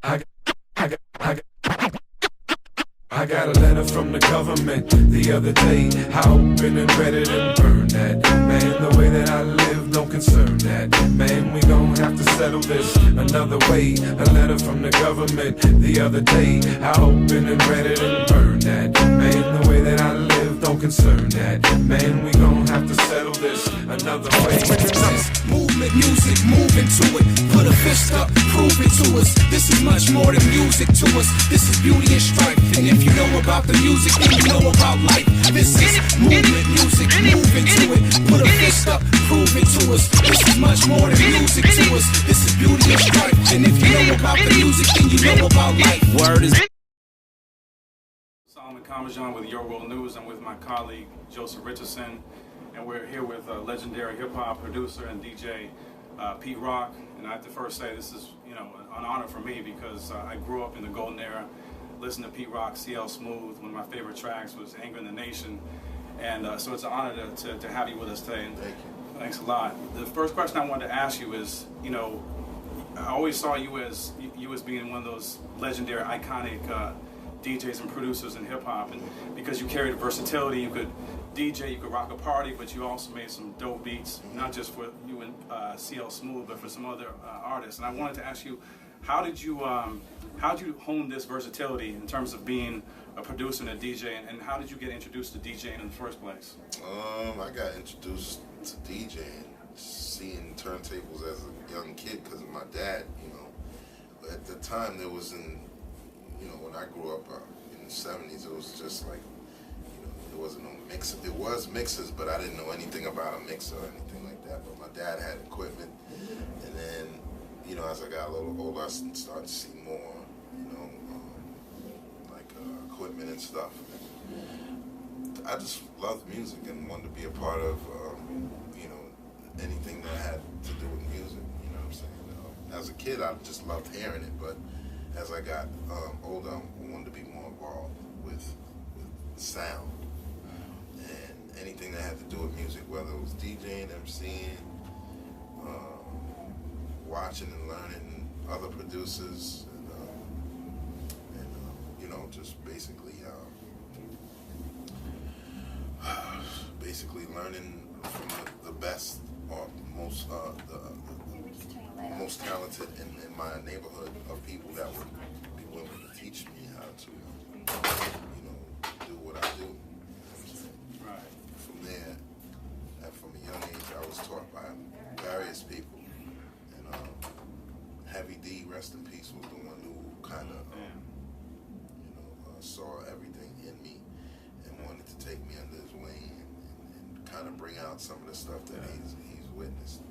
I got, I got, I got a letter from the government the other day. I opened and read it and burned that. Man, the way that I live don't concern that. Man, we gon' have to settle this another way. A letter from the government the other day. I opened and read it and burned that. Man, the way that I live don't concern that. Man, we gon' have to settle this another way. Movement, music, move into it. Put a fist up, prove it to us. This is much more than music to us. This is beauty and strife. And if you know about the music, then you know about life. This is movement, music, move into it. Put a fist up, prove it to us. This is much more than music to us. This is beauty and strife. And if you know about the music, then you know about life. Word is Solomon Kamajan with Your World News. I'm with my colleague Joseph Richardson, and we're here with legendary hip-hop producer and DJ Pete Rock. And I have to first say this is, an honor for me because I grew up in the golden era, listened to Pete Rock, CL Smooth. One of my favorite tracks was Anger in the Nation, and so it's an honor to have you with us today. Thank you. Thanks a lot. The first question I wanted to ask you is, I always saw you as being one of those legendary, iconic DJs and producers in hip hop, and because you carried versatility, you could DJ, you could rock a party, but you also made some dope beats, not just for you and CL Smooth, but for some other artists. And I wanted to ask you, how did you hone this versatility in terms of being a producer and a DJ, and how did you get introduced to DJing in the first place? I got introduced to DJing, seeing turntables as a young kid because of my dad. At the time there wasn't, when I grew up in the 70s, it was just like, there wasn't no mixer. There was mixers, but I didn't know anything about a mixer or anything like that. But my dad had equipment, and then, as I got a little older, I started to see more, equipment and stuff. I just loved music and wanted to be a part of, anything that had to do with music. You know what I'm saying? As a kid, I just loved hearing it, but as I got older, I wanted to be more involved with sound. And anything that had to do with music, whether it was DJing, MCing, watching and learning other producers, and just basically learning from the best or most most talented in my neighborhood of people that would be willing to teach me how to do what I do. Right. From there, and from a young age, I was taught by various people. And Heavy D, rest in peace, was the one who kind of, saw everything in me and wanted to take me under his wing and kind of bring out some of the stuff that he's witnessed.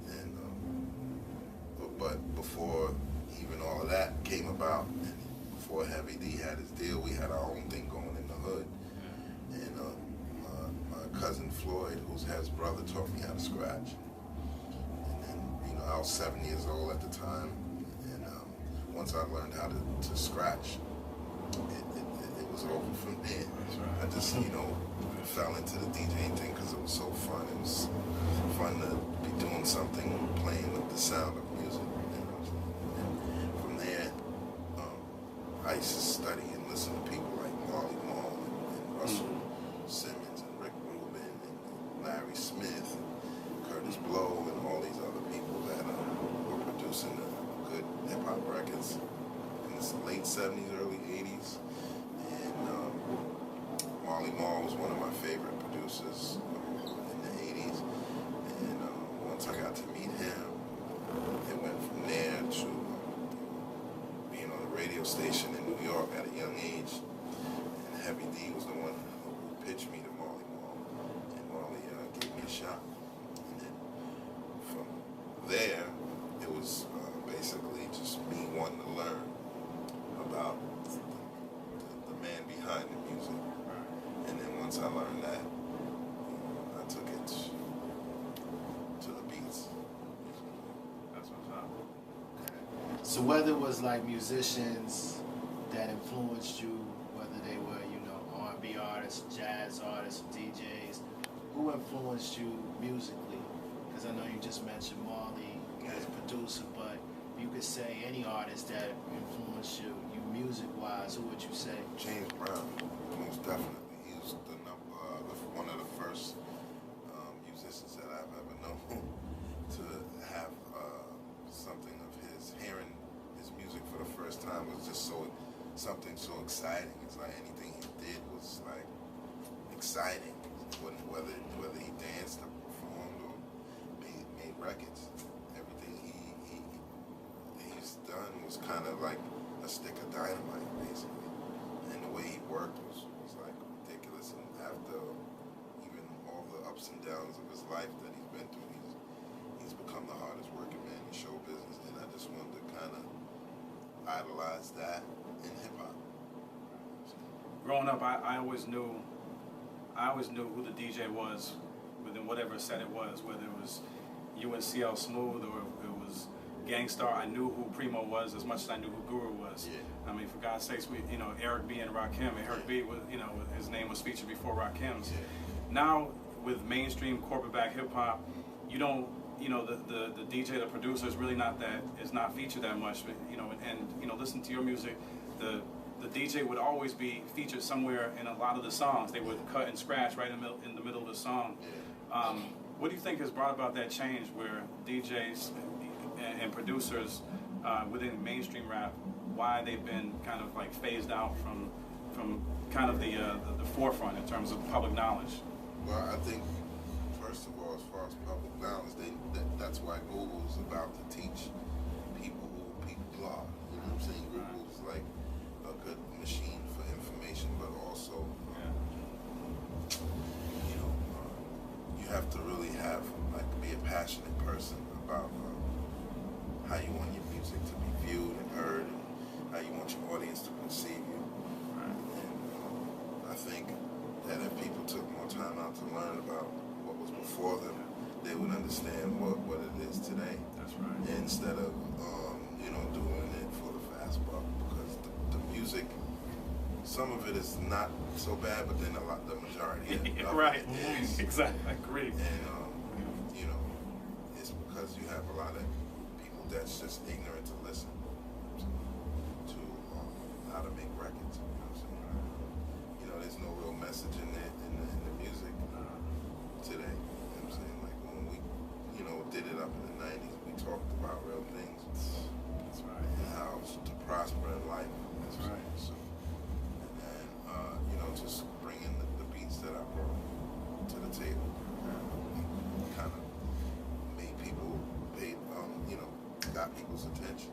And but before even all of that came about, and before Heavy D had his deal, we had our own thing going in the hood. And my cousin Floyd, who's his brother, taught me how to scratch. And then, I was 7 years old at the time, and once I learned how to scratch, it was over from there. I just, fell into the DJing thing because it was so fun. It was fun to be doing something, playing with the sound of music. And from there, I used to study and listen to people like Marley Marl and Russell Simmons and Rick Rubin and Larry Smith and Curtis Blow and all these other people that were producing good hip-hop records in the late 70s, early 80s. And Marley Marl was one of my favorite producers in the 80s. And once I got to meet him, it went from there to being on a radio station in New York at a young age. And Heavy D was the one who pitched me to Marley Marl. And Marley gave me a shot. And then from there, it was basically just me wanting to learn about the man behind the music. And then once I learned that, I took it to the beats. That's what's up. So whether it was like musicians that influenced you, whether they were, R&B artists, jazz artists, DJs, who influenced you musically? Because I know you just mentioned Marley as a producer, but you could say any artist that influenced you music-wise, who would you say? James Brown, most definitely. He was one of the first musicians that I've ever known to have something of his. Hearing his music for the first time was just something so exciting. It's like anything he did was like exciting. Whether he danced or performed or made records, everything he's done was kind of like a stick of dynamite, basically. And the way he worked was like ridiculous. And after even all the ups and downs of his life that he's been through, he's become the hardest working man in show business. And I just wanted to kind of idolize that in hip hop. Growing up, I always knew who the DJ was within whatever set it was, whether it was UNCL Smooth or it was Gangstar. I knew who Primo was as much as I knew who Guru was. Yeah. I mean, for God's sakes, Eric B and Rakim. Eric B was, his name was featured before Rakim's. Yeah. Now with mainstream corporate back hip hop, you don't, the DJ, the producer is really not featured that much. But, listen to your music, the DJ would always be featured somewhere in a lot of the songs. They would cut and scratch right in the middle of the song. Yeah. What do you think has brought about that change where DJs and producers within mainstream rap, why they've been kind of like phased out from kind of the forefront in terms of public knowledge? Well, I think first of all, as far as public knowledge, that's why Google's about to teach people who people are. You know what I'm saying? Google's like a good machine for information, but also, you have to really be a passionate person about how you want your music to be viewed and heard, and how you want your audience to perceive you. And I think that if people took more time out to learn about what was before them, they would understand what it is today. That's right. Instead of doing it for the fast buck, because the music, some of it is not so bad, but then the majority of it right. is. Exactly, I agree. And it's because you have a lot of people that's just ignorant to listen to how to make records. There's no real message in it in the music today. I'm saying, like when we did it up in the '90s, we talked about real things. That's right. And how to prosper in life. That's right. So, and just bringing the beats that I brought to the table, kind of made people got people's attention.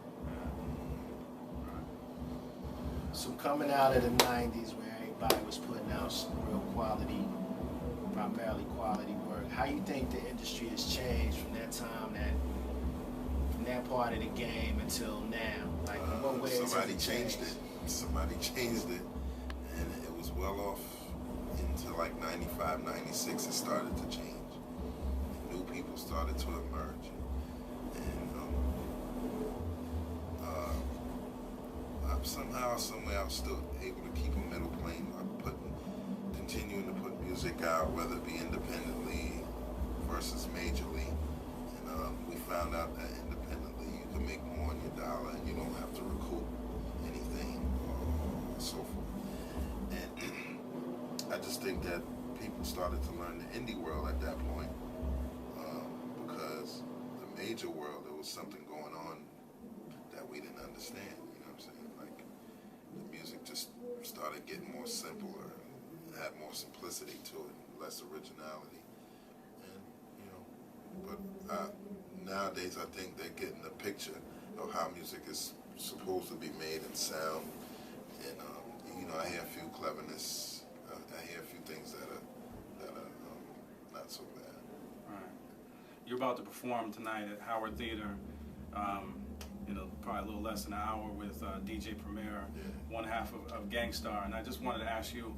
So coming out of the 90s where everybody was putting out some real quality, primarily quality work, how you think the industry has changed from that time, from that part of the game until now? Like in what ways somebody changed it. Somebody changed it, and it was well off into like 95, 96, it started to change. And new people started to emerge. And somehow, somewhere, I was still able to keep a middle plane by continuing to put music out, whether it be independently versus majorly. And we found out that independently you can make more on your dollar and you don't have to recoup anything or so forth. And I just think that people started to learn the indie world at that point, because the major world, there was something going on that we didn't understand. You know what I'm saying? Like the music just started getting more simpler, had more simplicity to it, less originality. And but nowadays I think they're getting the picture of how music is supposed to be made and sound. And I hear a few cleverness. I hear a few things that are not so bad. Right. You're about to perform tonight at Howard Theater. Probably a little less than an hour with DJ Premier, one half of Gangstar. And I just wanted to ask you,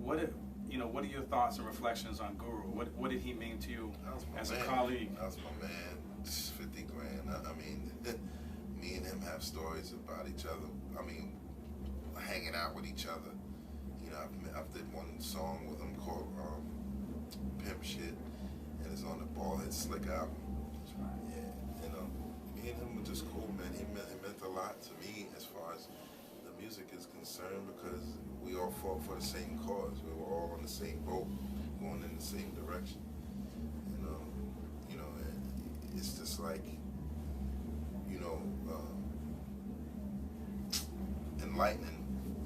what are your thoughts and reflections on Guru? What did he mean to you as a colleague? That was my man. 50 grand. I mean, me and him have stories about each other. I mean, hanging out with each other. I've did one song with him called Pimp Shit, and it's on the Ballhead Slick album. That's right. Yeah, me Me and him were just cool, man. It meant a lot to me as far as the music is concerned because we all fought for the same cause. We were all on the same boat, going in the same direction. And it's just like, enlightening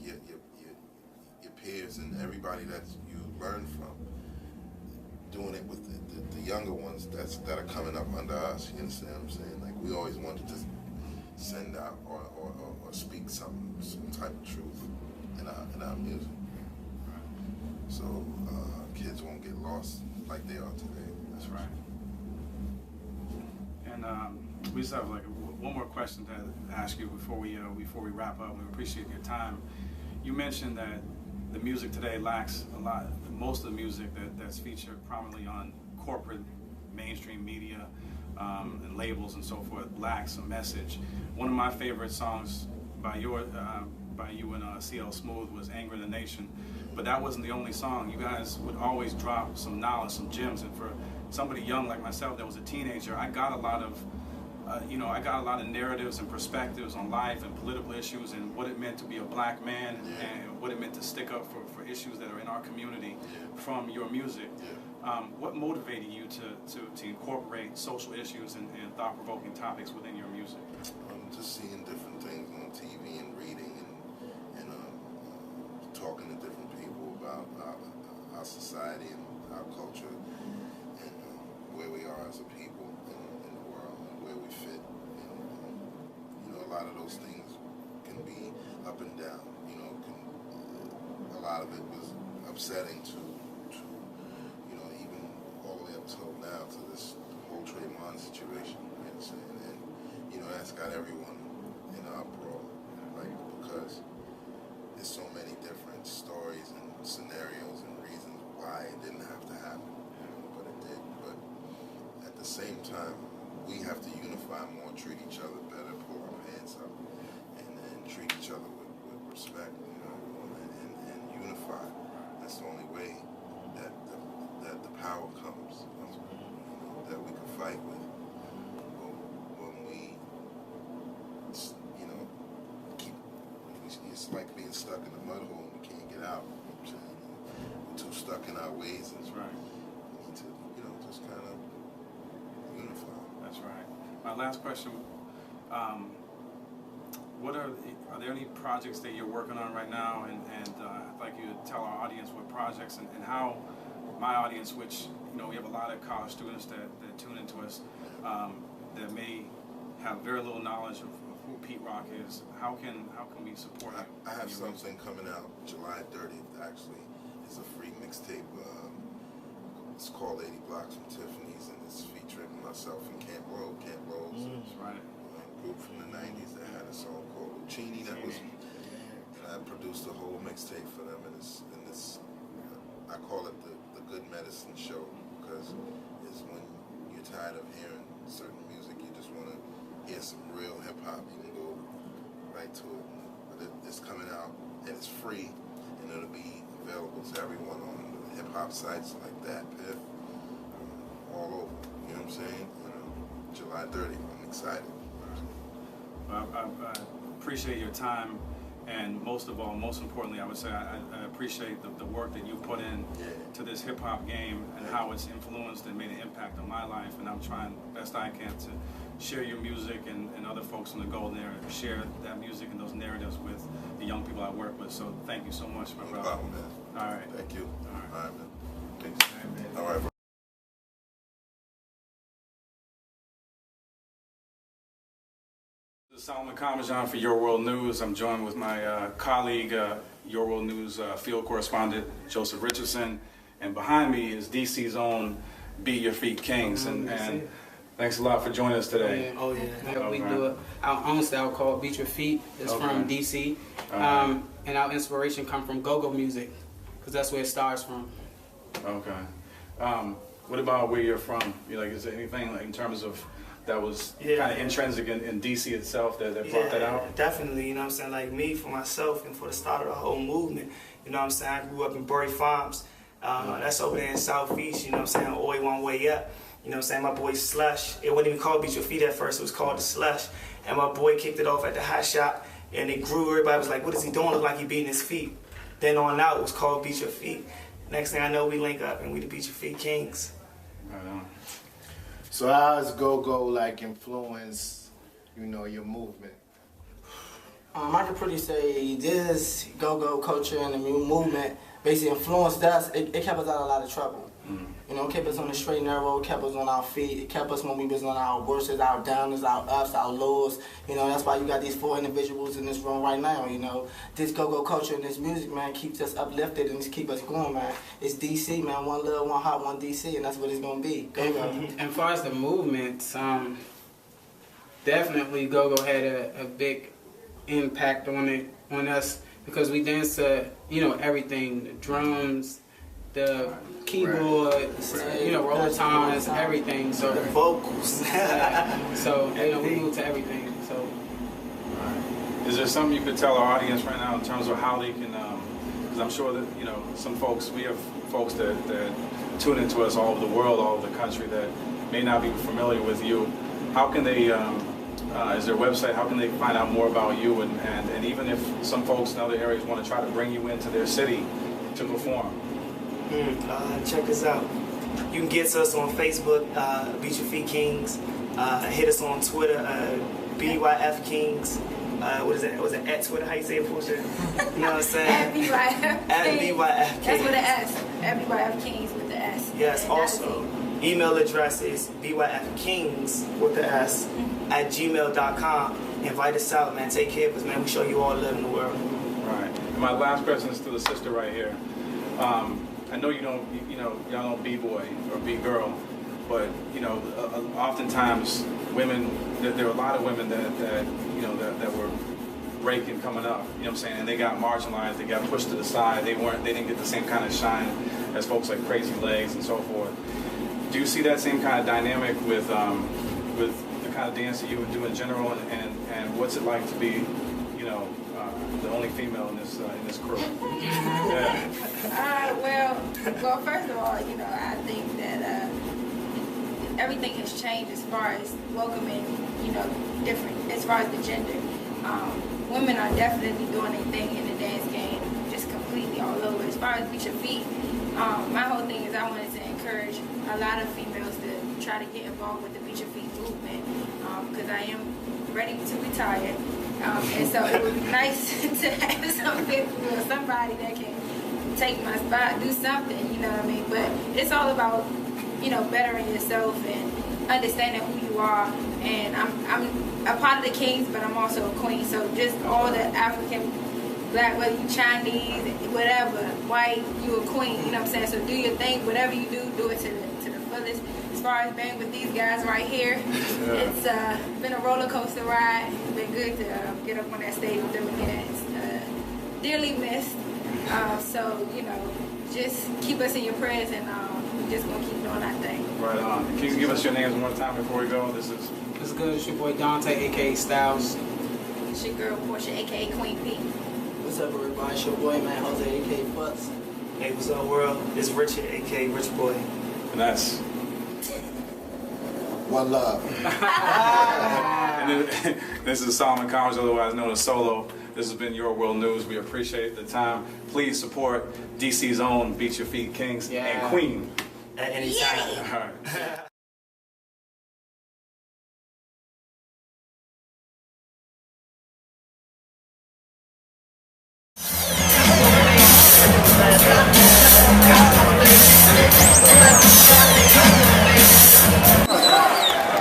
your peers and everybody that you learn from. Doing it with the younger ones that are coming up under us. You understand what I'm saying? Like we always wanted to send out or speak some type of truth in our music. So kids won't get lost like they are today. That's right. And we just have like one more question to ask you before we wrap up. We appreciate your time. You mentioned that the music today lacks a lot. Most of the music that's featured prominently on corporate mainstream media and labels and so forth lacks a message. One of my favorite songs by you and CL Smooth was "Anger in the Nation," but that wasn't the only song. You guys would always drop some knowledge, some gems, and for somebody young like myself that was a teenager, I got a lot of narratives and perspectives on life and political issues and what it meant to be a black man and what it meant to stick up for issues that are in our community from your music. What motivated you to incorporate social issues and thought-provoking topics within your music? Just seeing different things on TV and reading and talking to different people about our society and our culture and where we are as a people in the world and where we fit. And, a lot of those things can be up and down. A lot of it was upsetting to even all the way up till now to this whole Trayvon situation. You know what I'm saying? And that's got everyone in an uproar, because there's so many different stories and scenarios and reasons why it didn't have to happen, but it did. But at the same time, we have to unify more, treat each other better, pull our pants up, and treat each other with respect, and unify. That's the only way that the power comes, that we can fight with. When we, it's like being stuck in a mud hole and we can't get out. We're too stuck in our ways. That's right. We need to, just kind of unify. That's right. My last question, are there any projects that you're working on right now? And I'd like you to tell our audience what projects and how my audience, which, we have a lot of college students that tune into us that may have very little knowledge of who Pete Rock is. How can we support you? I have something coming out July 30th, actually. It's a free mixtape. It's called 80 Blocks from Tiffany's, and it's featuring myself and Camp Lowe. Camp Lowe's right. A group from the 90s that had a song called Lucchini and I produced a whole mixtape for them, and it's I call it the good medicine show, because it's when you're tired of hearing certain music, you just want to hear some real hip-hop, you can go right to it. But it's coming out, and it's free, and it'll be available to everyone on hip-hop sites like that, Piff, all over. You know what I'm saying? July 30th. I'm excited. I appreciate your time, and most importantly, I would say I appreciate the work that you put in to this hip-hop game and how it's influenced and made an impact on my life, and I'm trying best I can to share your music and other folks from the Golden Era, share that music and those narratives with the young people I work with. So thank you so much, my brother. No problem, man. All right. Thank you. All right, man. Thanks. All right, bro. This is Solomon Kamajan for Your World News. I'm joined with my colleague, Your World News field correspondent, Joseph Richardson. And behind me is DC's own Beat Your Feet Kings. And thanks a lot for joining us today. Oh yeah. We do our own style called Beat Your Feet. It's from DC. And our inspiration come from go-go music, because that's where it starts from. Okay. What about where you're from? Is there anything in terms of that was kind of intrinsic in DC itself that brought that out? Definitely, like me, for myself, and for the start of the whole movement, I grew up in Bury Farms, that's over there in Southeast, Always one way up, You know what I'm saying? My boy Slush. It wasn't even called Beat Your Feet at first. It was called The Slush. And my boy kicked it off at the Hot Shop. And it grew. Everybody was like, what is he doing? Look like he beating his feet. Then on out, it was called Beat Your Feet. Next thing I know, we link up and we the Beat Your Feet Kings. Right on. So how does go-go like influence, you know, your movement? I could pretty say this go-go culture and the movement basically influenced us. It kept us out of a lot of trouble. You know, it kept us on the straight and narrow, it kept us on our feet, it kept us when we was on our worst, our downers, our ups, our lows. You know, that's why you got these 4 individuals in this room right now, you know. This go-go culture and this music, man, keeps us uplifted and keep us going, man. It's DC, man, one love, one heart, one DC, and that's what it's gonna be. Go-go. And as far as the movement, definitely go-go had a big impact on us because we danced to, you know, everything, the drums, the keyboard, you know, roller tones, everything. So the vocals. So you know, we moved to everything. So. Is there something you could tell our audience right now in terms of how they can? Because I'm sure that, you know, some folks, we have folks that tune into us all over the world, all over the country that may not be familiar with you. How can they? Is there a website? How can they find out more about you? And even if some folks in other areas want to try to bring you into their city to perform. Check this out. You can get to us on Facebook, Beat Your Feet Kings. Hit us on Twitter, BYF Kings. What is that? Was it at Twitter? How you say it, Portia? You know what I'm saying? At BYF At Kings. BYF Kings. That's with an S. At BYF Kings with the S. Yes, And also, email address is byfkings with the S at gmail.com. Invite us out, man. Take care of us, man. We show you all love in the world. Right. And my last question is to the sister right here. I know you don't, you know, y'all don't b-boy or b-girl, but, you know, oftentimes women, there are a lot of women that you know, that were breaking coming up, you know what I'm saying, and they got marginalized, they got pushed to the side, they didn't get the same kind of shine as folks like Crazy Legs and so forth. Do you see that same kind of dynamic with the kind of dance that you would do in general, and what's it like to be, you know, the only female in this crew? Yeah. Well, first of all, you know, I think that everything has changed as far as welcoming, you know, different, as far as the gender. Women are definitely doing their thing in the dance game, just completely all over. As far as Beat Your Feet, my whole thing is I wanted to encourage a lot of females to try to get involved with the Beat Your Feet movement, because I am ready to retire. And so it would be nice to have somebody that can take my spot, do something, you know what I mean? But it's all about, you know, bettering yourself and understanding who you are. And I'm a part of the Kings, but I'm also a queen. So just all the African, black, whether you Chinese, whatever, white, you a queen, you know what I'm saying? So do your thing, whatever you do it to the fullest. As far as being with these guys right here, it's been a roller coaster ride. It's been good to get up on that stage with them again. It's dearly missed. So, you know, just keep us in your prayers, and we're just going to keep doing our thing. Right on. Can you give us your names one more time before we go? This is good. It's your boy Dante, a.k.a. Styles. It's your girl Portia, a.k.a. Queen P. What's up, everybody? It's your boy, man, Jose, a.k.a. Butts. Hey, what's up, world? It's Richard, a.k.a. Rich Boy. and that's. One love. And then, this is Solomon College, otherwise known as Solo. This has been Your World News. We appreciate the time. Please support DC's own Beat Your Feet Kings and Queen. At any time. All right.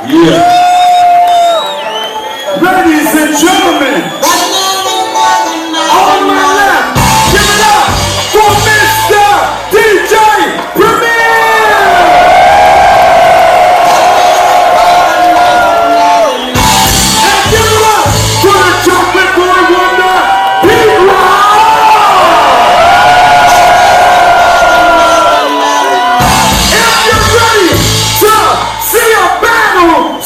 Yeah. Ladies and gentlemen, on my left, give it up for Mr. DJ Primo! And give it up for the chocolate boy wonder, Primo! If you're ready to see a battle,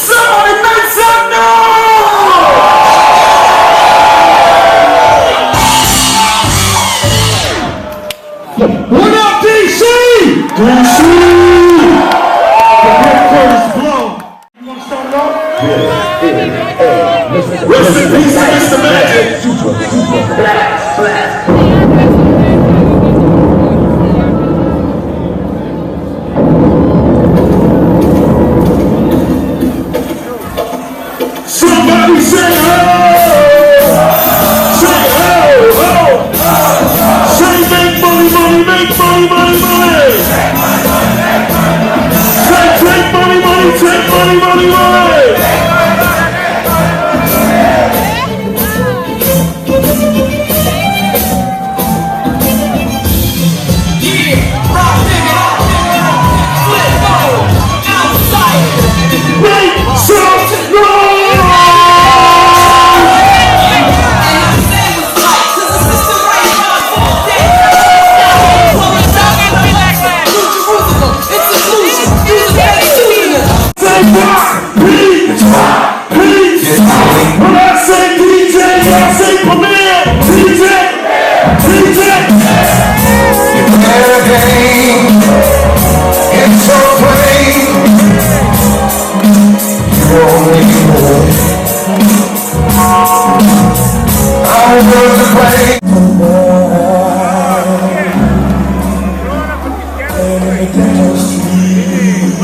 ain't that no sweet.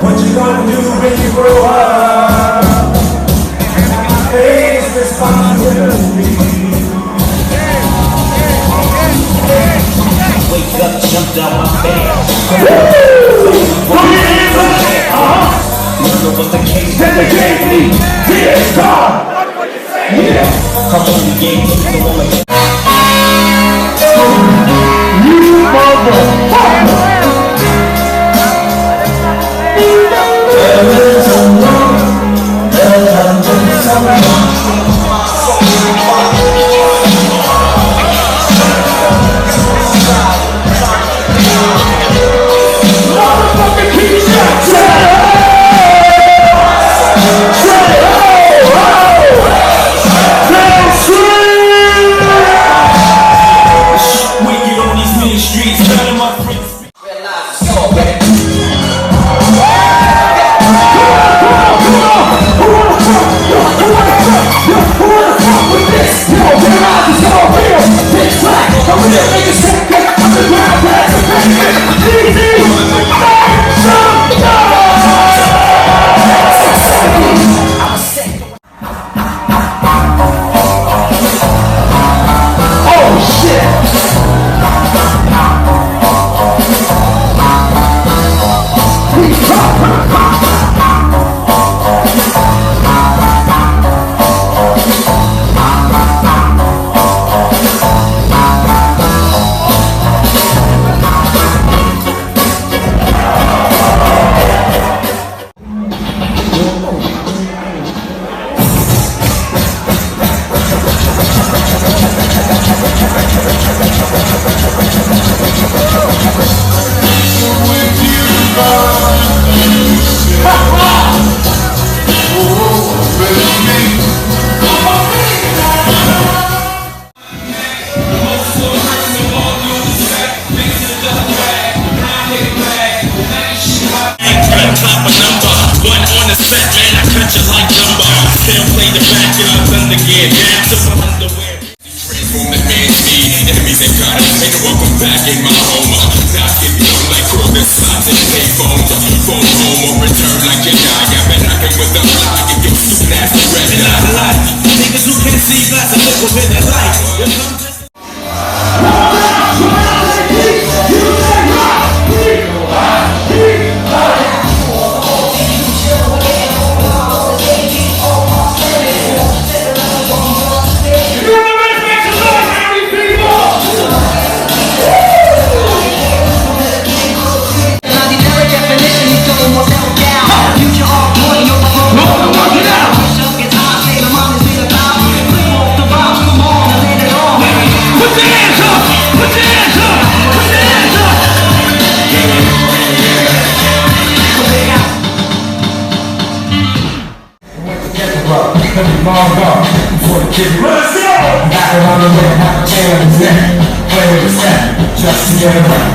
What you gonna do when you grow up? Face responsibility. Wake up, jumped out my bed. What's the case that they gave me? This car! Yeah, come on, the game, the woman. You motherfucker! Just together.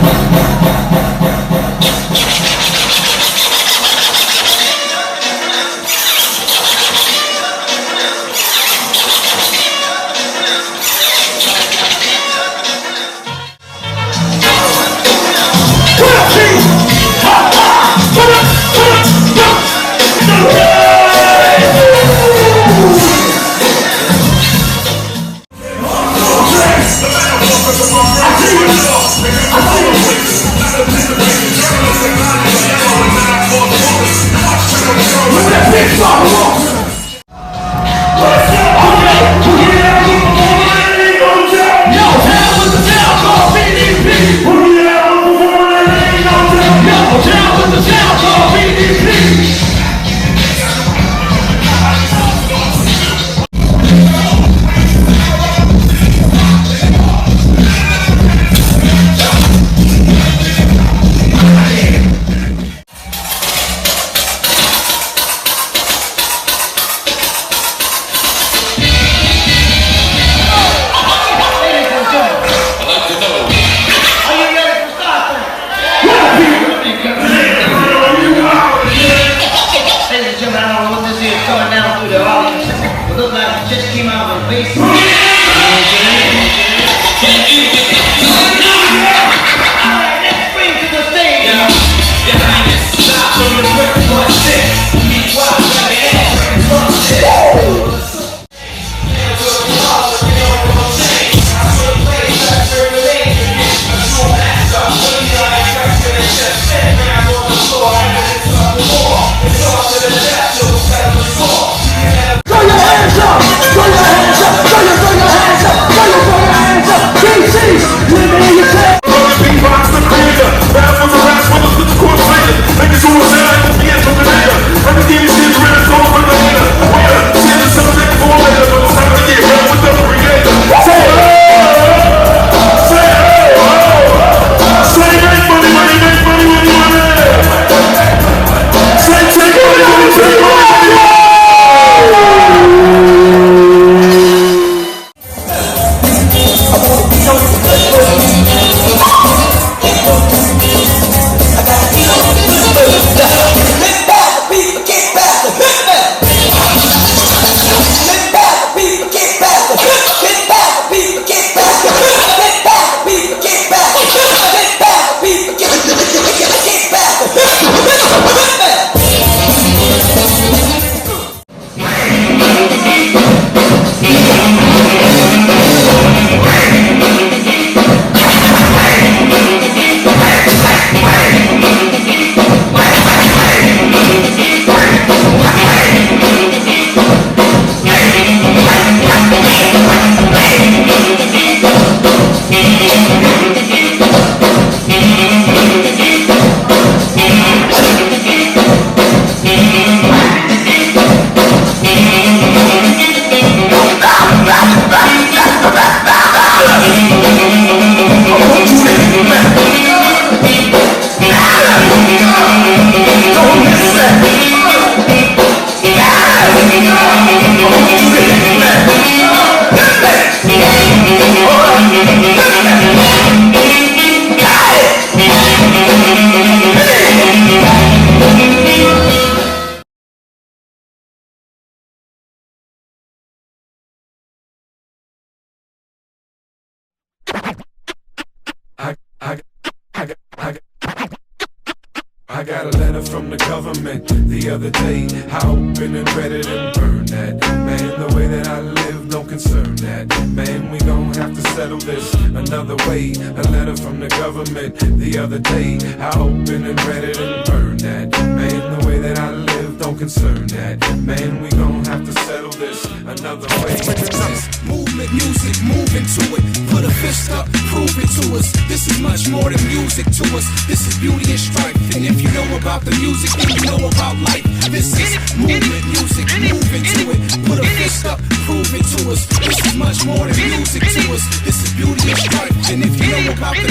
I I got a letter from the government the other day. I opened and read it and burned that. Man, the way that I live don't concern that. Man, we gon' have to settle this another way. A letter from the government the other day. I opened and read it and burned that. Man, the way that I live don't concern that. Man, we gon' have to settle this another way. Movement, music, move into it. Put a fist up, prove it to us. This is much more than music to us. This is beauty and strife. And if you know about the music, then you know about life. This is movement, music, move into it. Put a fist up, prove it to us. This is much more than music to us. This is beauty and strife. And if you know about the